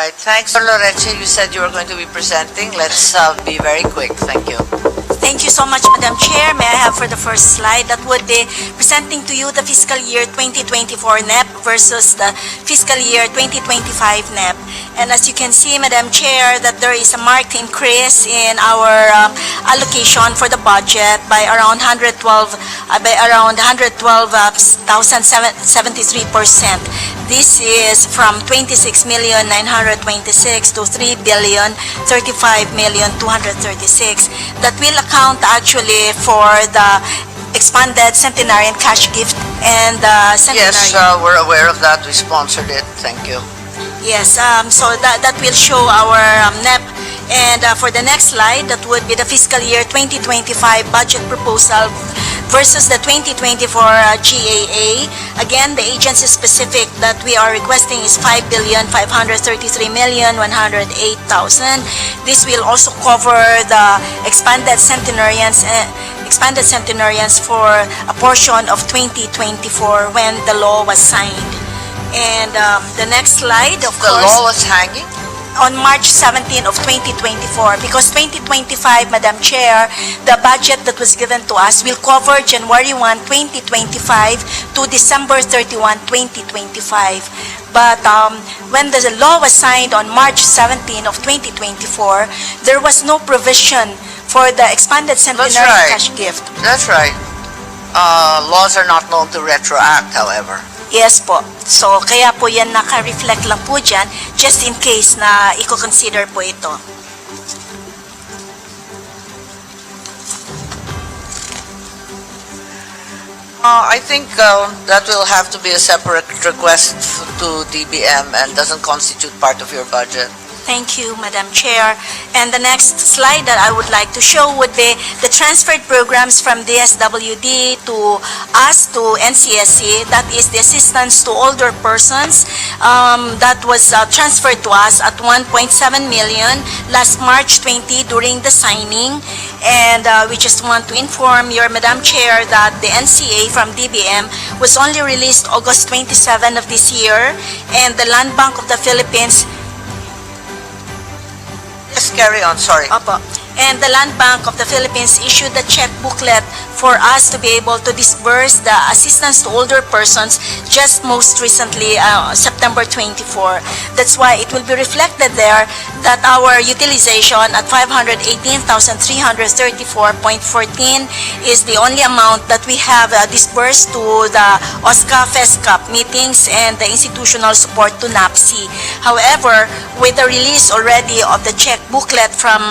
right. Thanks, Loreche. You said you were going to be presenting. Let's be very quick. Thank you. Thank you so much, Madam Chair. May I have for the first slide that would be presenting to you the fiscal year 2024 NEP versus the fiscal year 2025 NEP. And as you can see, Madam Chair, that there is a marked increase in our allocation for the budget by around 112,073%. This is from 26,926,000 to 3,035,236. That will account actually for the expanded centenarian cash gift and the centenarian. Yes, we're aware of that. We sponsored it. Thank you. Yes, so that will show our NEP. And for the next slide, that would be the fiscal year 2025 budget proposal versus the 2024 GAA. Again, the agency specific that we are requesting is 5,533,108,000. This will also cover the expanded centenarians for a portion of 2024 when the law was signed. And the next slide, of course. The law was hanging? On March 17 of 2024, because 2025, Madam Chair, the budget that was given to us will cover January 1, 2025 to December 31, 2025. But when the law was signed on March 17 of 2024, there was no provision for the expanded centenary cash gift. That's right. Laws are not known to retroact, however. Yes po. So, kaya po yan naka-reflect lang po dyan, just in case na i-consider po ito. I think that will have to be a separate request to DBM and doesn't constitute part of your budget. Thank you, Madam Chair. And the next slide that I would like to show would be the transferred programs from DSWD to us, to NCSC. That is the assistance to older persons that was transferred to us at 1.7 million last March 20 during the signing. And we just want to inform your Madam Chair that the NCA from DBM was only released August 27 of this year, and the Land Bank of the Philippines. Yes, carry on, sorry. Opo. And the Land Bank of the Philippines issued the check booklet for us to be able to disburse the assistance to older persons just most recently, September 24. That's why it will be reflected there that our utilization at 518,334.14 is the only amount that we have disbursed to the OSCA FESCAP meetings and the institutional support to NAPSI. However, with the release already of the check booklet from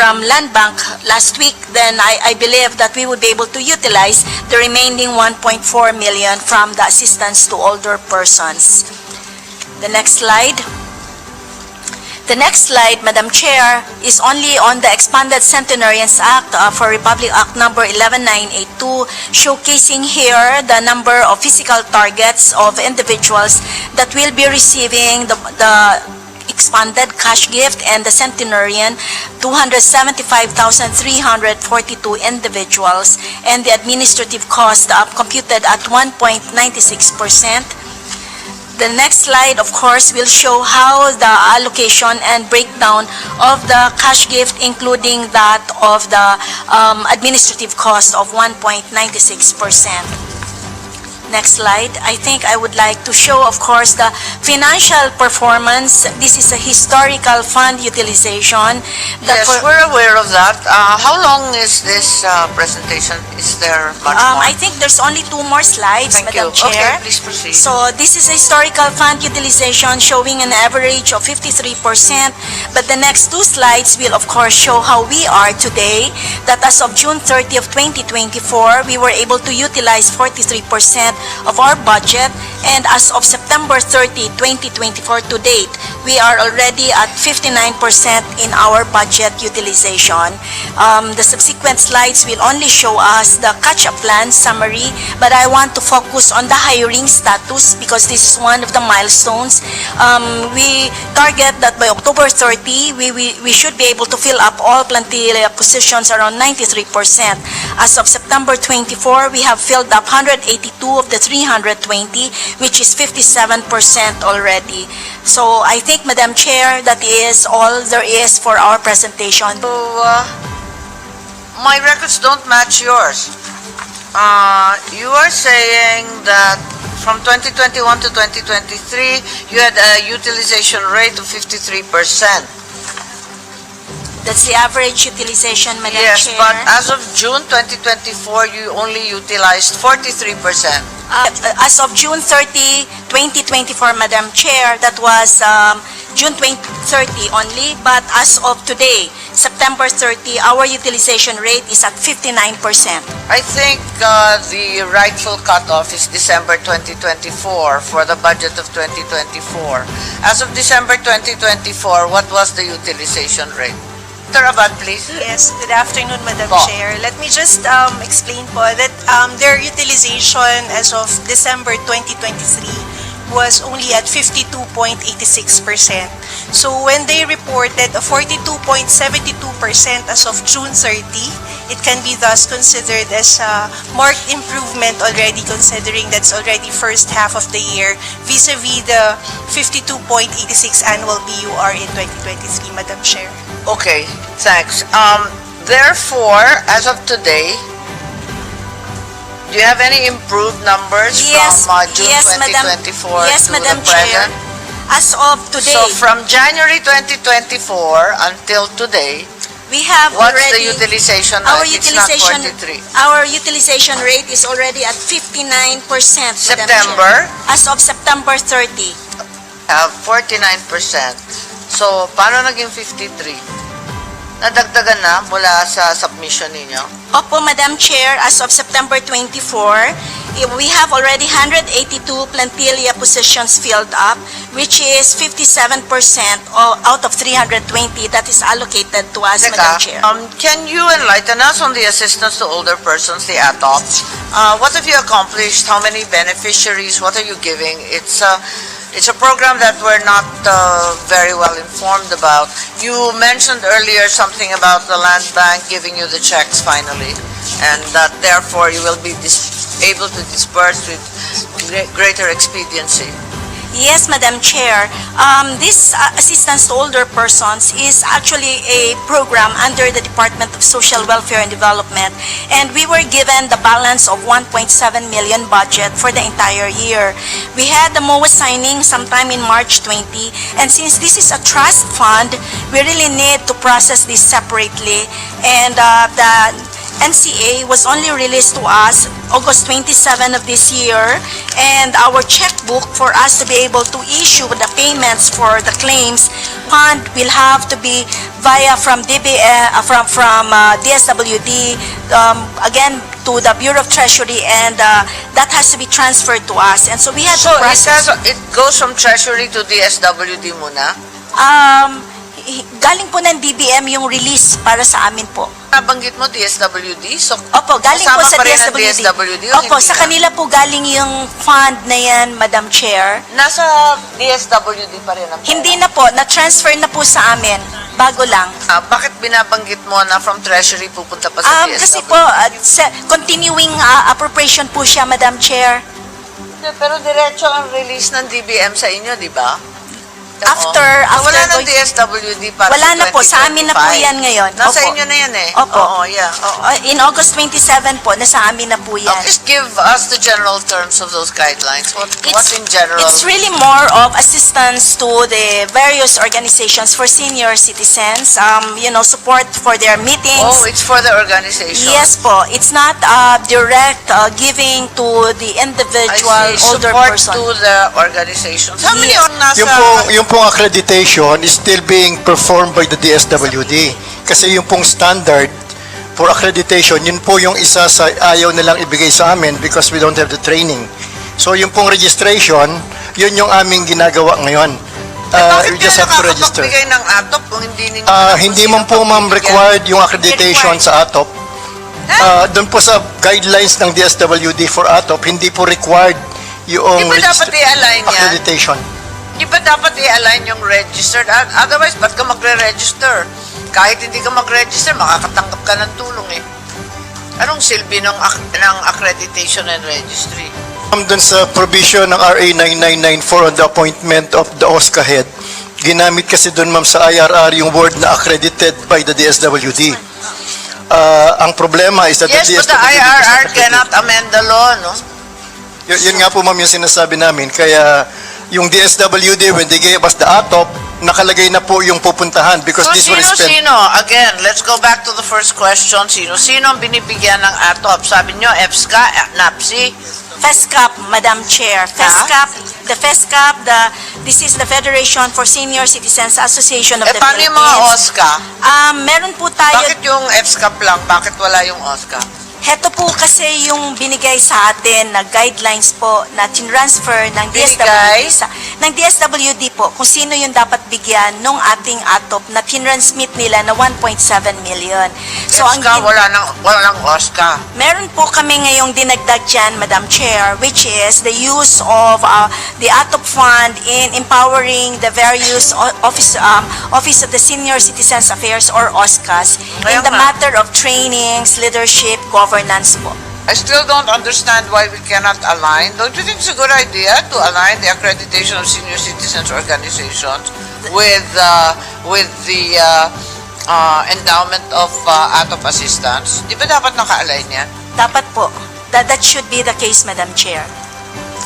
Land Bank last week, then I believe that we would be able to utilize the remaining 1.4 million from the assistance to older persons. The next slide. The next slide, Madam Chair, is only on the Expanded Centenarians Act for Republic Act number 11982, showcasing here the number of physical targets of individuals that will be receiving the expanded cash gift and the centenarian, 275,342 individuals, and the administrative cost computed at 1.96%. The next slide, of course, will show how the allocation and breakdown of the cash gift, including that of the administrative cost of 1.96%. Next slide. I think I would like to show, of course, the financial performance. This is a historical fund utilization. Yes, we're aware of that. How long is this presentation? Is there much more? I think there's only 2 more slides, Thank Madam you. Chair. Okay, please proceed. So this is a historical fund utilization showing an average of 53%. But the next 2 slides will, of course, show how we are today. That as of June 30 of 2024, we were able to utilize 43% of our budget, and as of September 30, 2024 to date, we are already at 59% in our budget utilization. The subsequent slides will only show us the catch-up plan summary, but I want to focus on the hiring status because this is one of the milestones. We target that by October 30, we should be able to fill up all plantilla positions around 93%. As of September 24, we have filled up 182 of the 320, which is 57% already. So I think, Madam Chair, that is all there is for our presentation. So, my records don't match yours. You are saying that from 2021 to 2023, you had a utilization rate of 53%. That's the average utilization, Madam Yes, Chair. but as of June 2024, you only utilized 43%. As of June 30, 2024, Madam Chair, that was June 30 only, but as of today, September 30, our utilization rate is at 59%. I think the rightful cutoff is December 2024 for the budget of 2024. As of December 2024, what was the utilization rate? Dr. Abad, please. Yes, good afternoon, Madam Po. Chair. Let me just explain po that their utilization as of December 2023 was only at 52.86%. So when they reported a 42.72% as of June 30, it can be thus considered as a marked improvement already, considering that's already first half of the year vis-a-vis the 52.86 annual BUR in 2023, Madam Chair. Okay, thanks. Therefore, as of today, do you have any improved numbers Yes, from June yes, Madam- 2024 yes, to Madam the Chair. present? As of today, So from January 2024 until today, we have what's the already... utilization Our rate? It's not utilization, 43. our utilization rate is already at 59%, Madam September? Chair. As of September 30. Have 49%. So, paano naging 53? Nadagdagan na mula sa submission ninyo? Opo, Madam Chair, as of September 24, we have already 182 plantilla positions filled up, which is 57% out of 320 that is allocated to us, Madam Chair. Can you enlighten us on the assistance to older persons, the ATOPS? What have you accomplished? How many beneficiaries? What are you giving? It's a program that we're not very well informed about. You mentioned earlier something about the land bank giving you the checks finally, and that therefore you will be able to disperse with greater expediency. Yes, Madam Chair. This assistance to older persons is actually a program under the Department of Social Welfare and Development, and we were given the balance of 1.7 million budget for the entire year. We had the MOA signing sometime in March 20, and since this is a trust fund, we really need to process this separately, and the NCA was only released to us August 27 of this year, and our checkbook for us to be able to issue the payments for the claims fund will have to be via from DSWD again to the Bureau of Treasury, and that has to be transferred to us, and so we had So to process. it goes from Treasury to DSWD muna? Galing po ng DBM yung release para sa amin po. Nabanggit mo DSWD? So, Opo, galing po kasama sa pa rin ang DSWD. DSWD o Opo, hindi sa na? kanila po galing yung fund na yan, Madam Chair. Nasa DSWD pa rin ang pera? Hindi na po, na-transfer na po sa amin. Bago lang. Bakit binabanggit mo na from Treasury pupunta pa sa DSWD? Kasi po, continuing appropriation po siya, Madam Chair. Pero diretso ang release ng DBM sa inyo, di ba? After Wala nang going- DSWD para Wala sa na po, sa amin na po 2025. yan ngayon. Nasa Opo. inyo na yan eh. Opo. Oo, yeah. Oo. In August 27 po, nasa amin na po yan. Please give us the general terms of those guidelines. What in general? It's really more of assistance to the various organizations for senior citizens, support for their meetings. Oh, it's for the organization. Yes po, it's not direct giving to the individual I see. older Support person. to the organizations. How many Yes. ang nasa... Yung pong accreditation is still being performed by the DSWD. Kasi yung pong standard for accreditation, yun po yung isa sa ayaw nilang ibigay sa amin because we don't have the training. So yung pong registration, yun yung aming ginagawa ngayon. Bakit We just kayo have to register. nakakapagbigay ng ATOP kung hindi ninyo... Hindi man po ma'am required yung accreditation sa ATOP. Doon po sa guidelines ng DSWD for ATOP, hindi po required yung Di ba dapat i-align yan? accreditation. Di ba dapat i-align yung registered? Otherwise, ba't ka magre-register? Kahit hindi ka mag-register, makakatanggap ka ng tulong eh. Anong silbi ng accreditation and registry? Dun sa provision ng RA 9994 on the appointment of the OSCA head, ginamit kasi dun ma'am sa IRR yung word na accredited by the DSWD. Ang problema is that Yes, the but the DSWD does not IRR accredit. cannot amend the law, no? Yun nga po ma'am yung sinasabi namin. Kaya yung DSWD, when they gave us the ATOP, nakalagay na po yung pupuntahan because So, this will spend... sino-sino? Again, let's go back to the first question. Sino-sino ang binibigyan ng ATOP? Sabi nyo, EFSCA, NAPSI? FESCAP, Madam Chair. FESCAP, the FESCAP, this is the Federation for Senior Citizens Association of the Paano yung mga Philippines. OSCA? Meron po tayo, Bakit yung EFSCAP lang? Bakit wala yung OSCA? heto po kasi yung binigay sa atin na guidelines po na tinransfer ng Binigay? ng DSWD po kung sino yung dapat bigyan nung ating ATOP na tinransmit nila na 1.7 million. So EFSCA, walang OSCA. meron po kami ngayong dinagdag dyan, Madam Chair, which is the use of the ATOP fund in empowering the various Office of the Senior Citizens Affairs or OSCAs in Kaya the nga. matter of trainings, leadership, governance po. I still don't understand why we cannot align. Don't you think it's a good idea to align the accreditation of senior citizens organizations with the endowment of ATOP assistance? Di ba dapat naka-align yan? Dapat po. That should be the case, Madam Chair.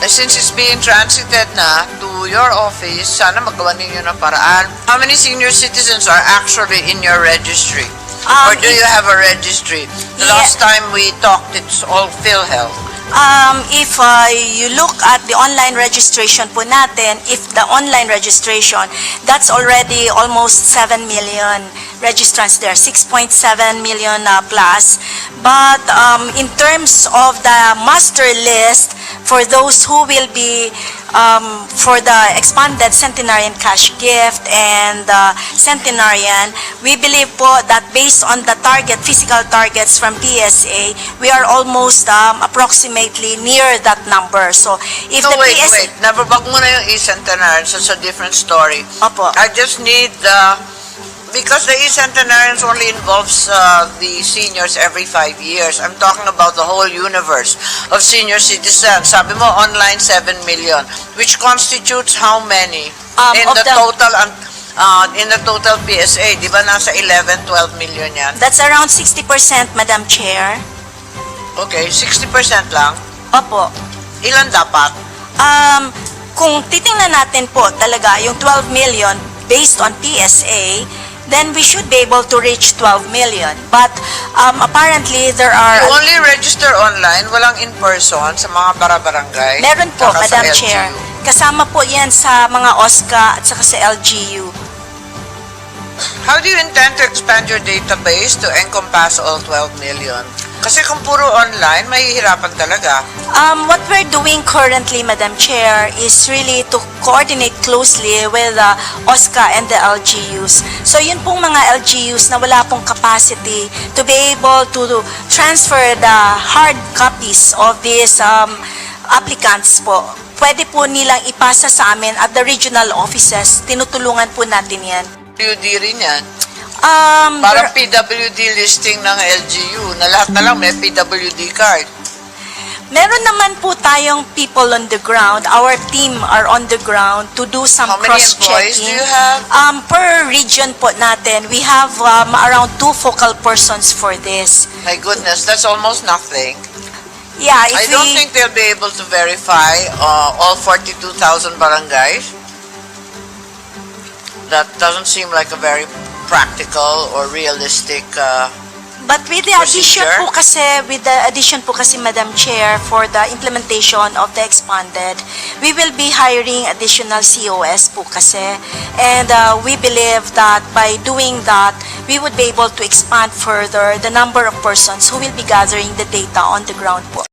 Since it's being transited na to your office, sana magawa ninyo ng paraan. How many senior citizens are actually in your registry? Or do you have a registry? The last time we talked, it's all PhilHealth. If you look at the online registration po natin, if the online registration, that's already almost 7 million registrants there, 6.7 million plus. But in terms of the master list, for those who will be for the expanded centenarian cash gift and centenarian, we believe po that based on the physical targets from PSA, we are almost approximately near that number. So if No, the wait. PSA... Never bag muna yung e-centenarians. It's a different story. Opo. I just need because the e-centenarians only involves the seniors every 5 years. I'm talking about the whole universe of senior citizens. Sabi mo, online 7 million, which constitutes how many? In Of the total PSA, di ba nasa 11, 12 million yan? That's around 60%, Madam Chair. Okay, 60% lang. Opo. Ilan dapat? Kung titingnan natin po talaga yung 12 million based on PSA, then we should be able to reach 12 million. But apparently there are... You only register online, walang in-person sa mga bara-barangay? Meron po, Saka sa Madam LGU. Chair. Kasama po yan sa mga OSCA at saka sa LGU. How do you intend to expand your database to encompass all 12 million? Kasi kung puro online, mahihirapan talaga. What we're doing currently, Madam Chair, is really to coordinate closely with OSCA and the LGUs. So yun pong mga LGUs na wala pong capacity to be able to transfer the hard copies of these applicants po. Pwede po nilang ipasa sa amin at the regional offices. Tinutulungan po natin yan. PWD rin yan. Parang PWD listing ng LGU na lahat na lang may PWD card. Meron naman po tayong people on the ground. Our team are on the ground to do some How many employees cross-checking. do you have? Per region po natin, we have around 2 focal persons for this. My goodness, that's almost nothing. Yeah, I don't think they'll be able to verify all 42,000 barangays. That doesn't seem like a very practical or realistic But with the addition po kasi, Madam Chair, for the implementation of the expanded, we will be hiring additional COS po kasi. And we believe that by doing that, we would be able to expand further the number of persons who will be gathering the data on the ground po.